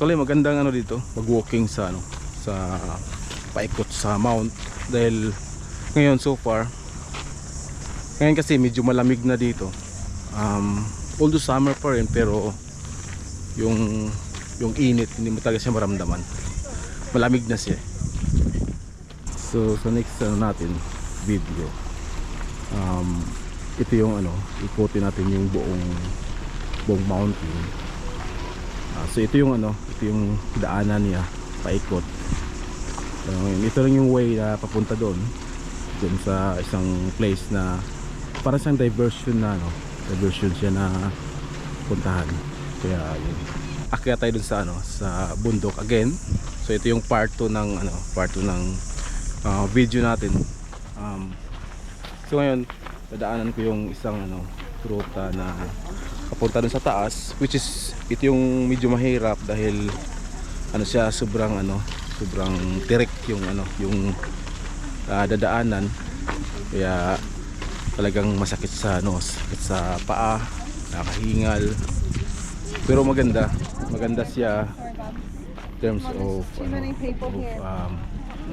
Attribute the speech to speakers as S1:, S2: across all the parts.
S1: Actually magandang ano dito, mag-walking sa ano, sa paikot sa mount dahil ngayon so far ngayon kasi medyo malamig na dito. Although summer pa rin pero yung init hindi mo talaga siya maramdaman. Malamig na siya. So sa next natin video, ito yung ano, ikutin natin yung buong mountain. So ito yung ano, ito yung daanan niya paikot. Ito lang yung way na papunta doon sa isang place na parang siyang diversion na ano, diversion siya na puntahan. Kaya yun, akyat tayo dun sa ano, sa bundok again. So ito yung part 2 ng ano, part 2 ng video natin. So ngayon dadaanan ko yung isang ano, ruta na papunta dun sa taas, which is ito yung medyo mahirap dahil ano siya, sobrang direct yung ano, yung dadaanan. Kaya talagang masakit sa ano, sakit sa paa, nakahingal. Pero maganda siya in terms of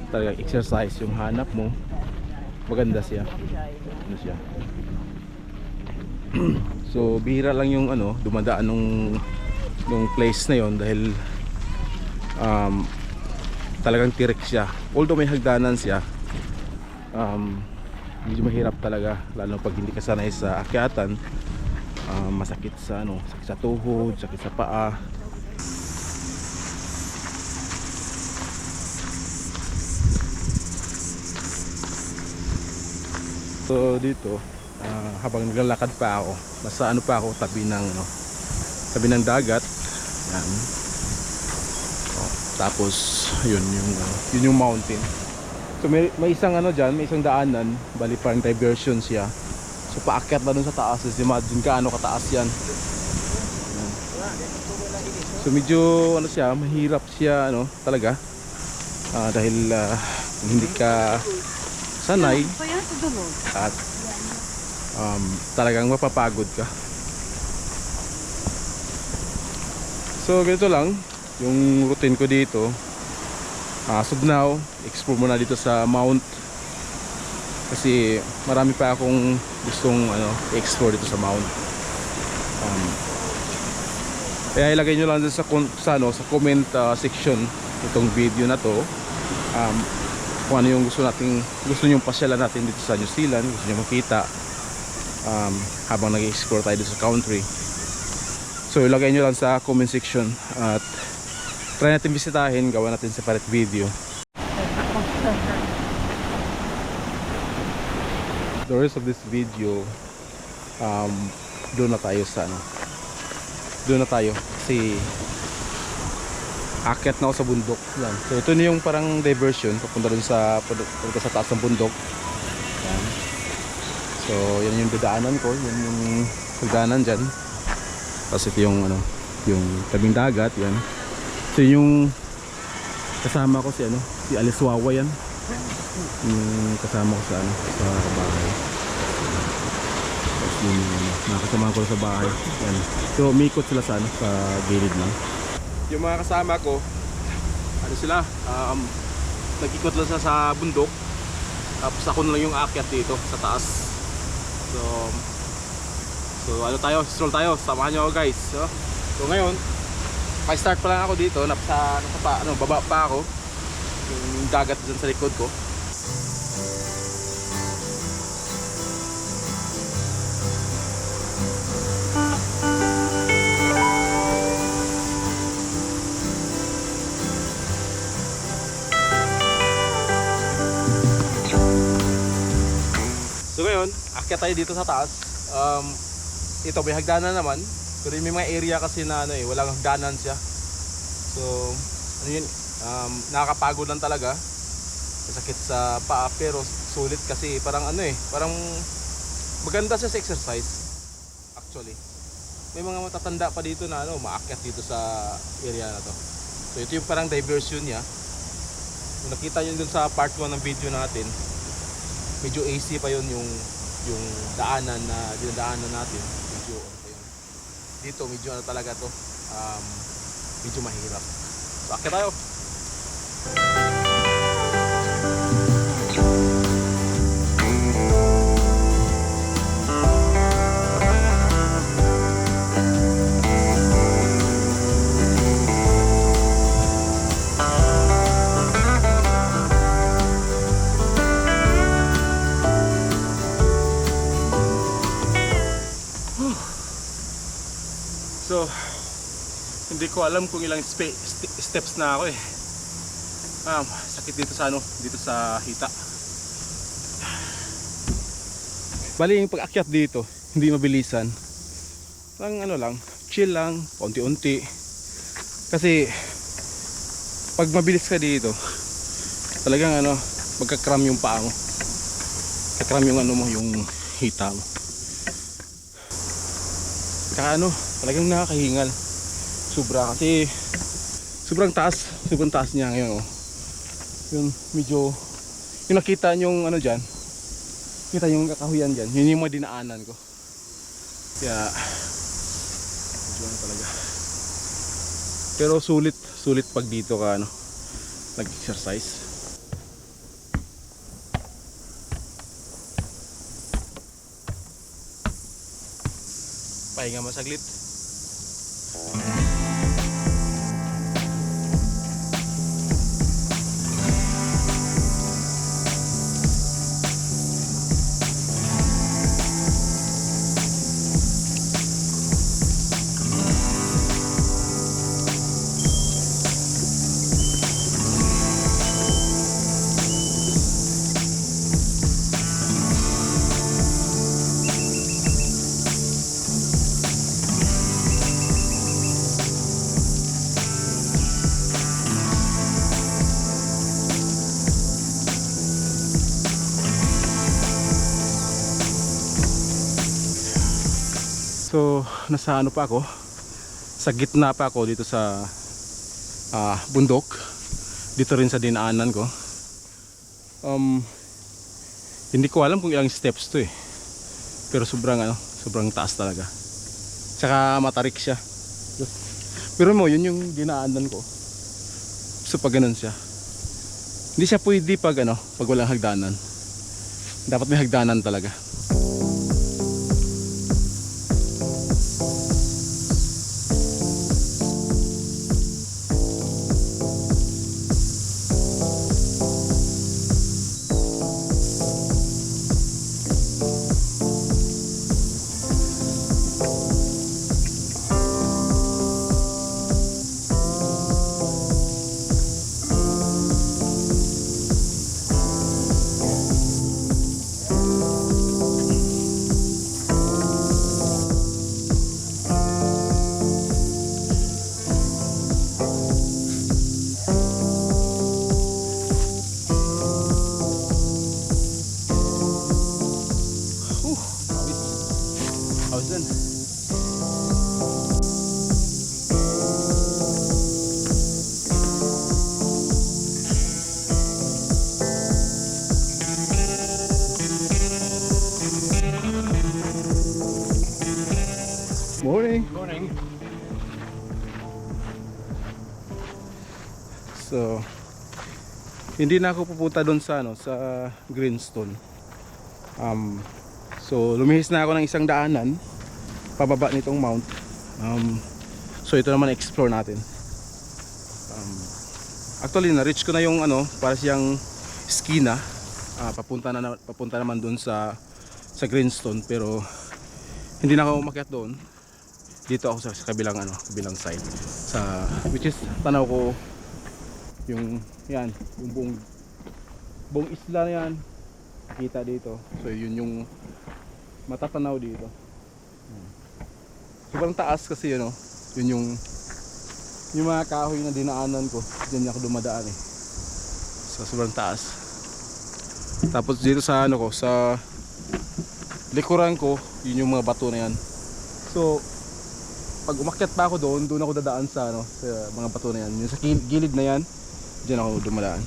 S1: talagang exercise yung hanap mo. Maganda siya. Ano siya? So bihira lang yung ano, dumadaan nung place na yon dahil talagang tirik siya. Although may hagdanan siya, medyo mahirap talaga lalo pag hindi ka sanay sa akyatan. Masakit sa ano, sakit sa tuhod, sakit sa paa. So dito habang naglalakad pa ako, nasa ano pa ako, tabi ng dagat. Yan. Tapos yun yung mountain. So may isang ano diyan, may isang daanan, bali parang diversion siya. So paakyat na dun sa taas, imagine gaano kataas yan. Yan. So medyo ano siya, mahirap siya ano talaga. Dahil hindi ka sanay at talagang mapapagod ka. So ganito lang yung routine ko dito. As of now, explore muna dito sa mount kasi marami pa akong gustong ano, explore dito sa mount. Kaya ilagay nyo lang dun sa comment section itong video na to, kung ano yung gusto nyo pasyalan natin dito sa New Zealand, gusto nyo makita habang nag-explore tayo dito sa country. So ilagay nyo lang sa comment section at try natin bisitahin, gawa natin separate video. The rest of this video, doon na tayo sa ano, doon na tayo kasi akyat na ako sa bundok yan. So ito na yung parang diversion papunta dun sa taas ng bundok yan. So yan yung dadaanan ko, yan yung hagdanan dyan. Tapos ito yung ano, yung tabing dagat yan. So yung kasama ko si Aliswawa yan, yung kasama ko sa ano, sa bahay. Tapos yung nakasama ko sa bahay yan. So umikot sila sa ano, sa gilid lang. Yung mga kasama ko ano sila, nag-ikot lang sa bundok. Tapos ako na lang yung aakyat dito sa taas. So ano tayo, stroll tayo, samahan nyo ako guys. So ngayon start pa lang ako dito, baba pa ako. Yung dagat dyan sa likod ko. So ngayon, akyat tayo dito sa taas. Ito may hagdanan naman, pero may mga area kasi na ano walang hagdanan siya. So ano yun, nakakapagod lang talaga. Masakit sa paa pero sulit kasi parang parang maganda siya sa exercise. Actually, may mga matatanda pa dito na maakyat dito sa area na to. So ito yung parang diversion niya. Kung nakita nyo dun sa part 1 ng video natin, medyo AC pa yun yung daanan na dinadaanan natin. Medyo dito medyo talaga to, medyo mahirap. Bakit tayo? So, hindi ko alam kung ilang steps na ako eh. Sakit dito sa dito sa hita. Bali yung pag-akyat dito, hindi mabilisan. Lang lang, chill lang, paunti-unti. Kasi pag mabilis ka dito, talagang magka-cram yung paa mo. Kakram yung yung hita mo. Saka talagang nakakahingal. Sobra kasi sobrang taas niya ngayon. Yung medyo yung nakita yung diyan. Kita yung kakahuyan diyan. Yun yung mga dinaanan ko. Kaya medyo talaga. Pero sulit pag dito ka nag-exercise. Pahinga mo saglit. So nasa pa ako, sa gitna pa ako dito sa bundok, dito rin sa dinaanan ko. Hindi ko alam kung ilang steps to eh, pero sobrang taas talaga, tsaka matarik siya. Pero yun yung dinaanan ko. So pag ganun siya, hindi siya pwede pag pag walang hagdanan. Dapat may hagdanan talaga. Morning. So hindi na ako pupunta doon sa sa Greenstone. So lumihis na ako ng isang daanan pababa nitong mount. So ito naman explore natin. Actually na-reach ko na yung para siyang skina. Papunta naman doon sa Greenstone, pero hindi na ako umakyat doon. Dito ako sa kabilang side, which is tanaw ko yung buong isla na yan, kita dito. So yun yung matatanaw dito. Sobrang taas kasi yun yung mga kahoy na dinaanan ko, diyan ako dumadaan eh. So sobrang taas. Tapos dito sa sa likuran ko, yun yung mga bato na yan. So pag umakyat pa ako doon ako dadaan sa sa mga bato na yan. Yung sa gilid na yan, diyan ako dumadaan.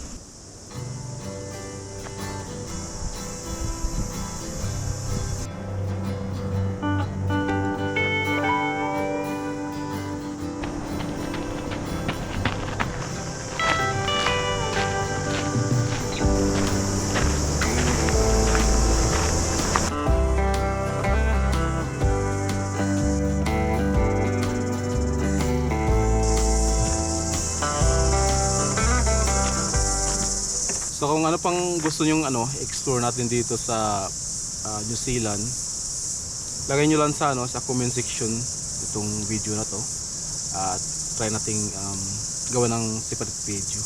S1: ano pang gusto nyong explore natin dito sa New Zealand, lagay nyo lang sa sa comment section itong video na to, at try nating gawa ng separate video.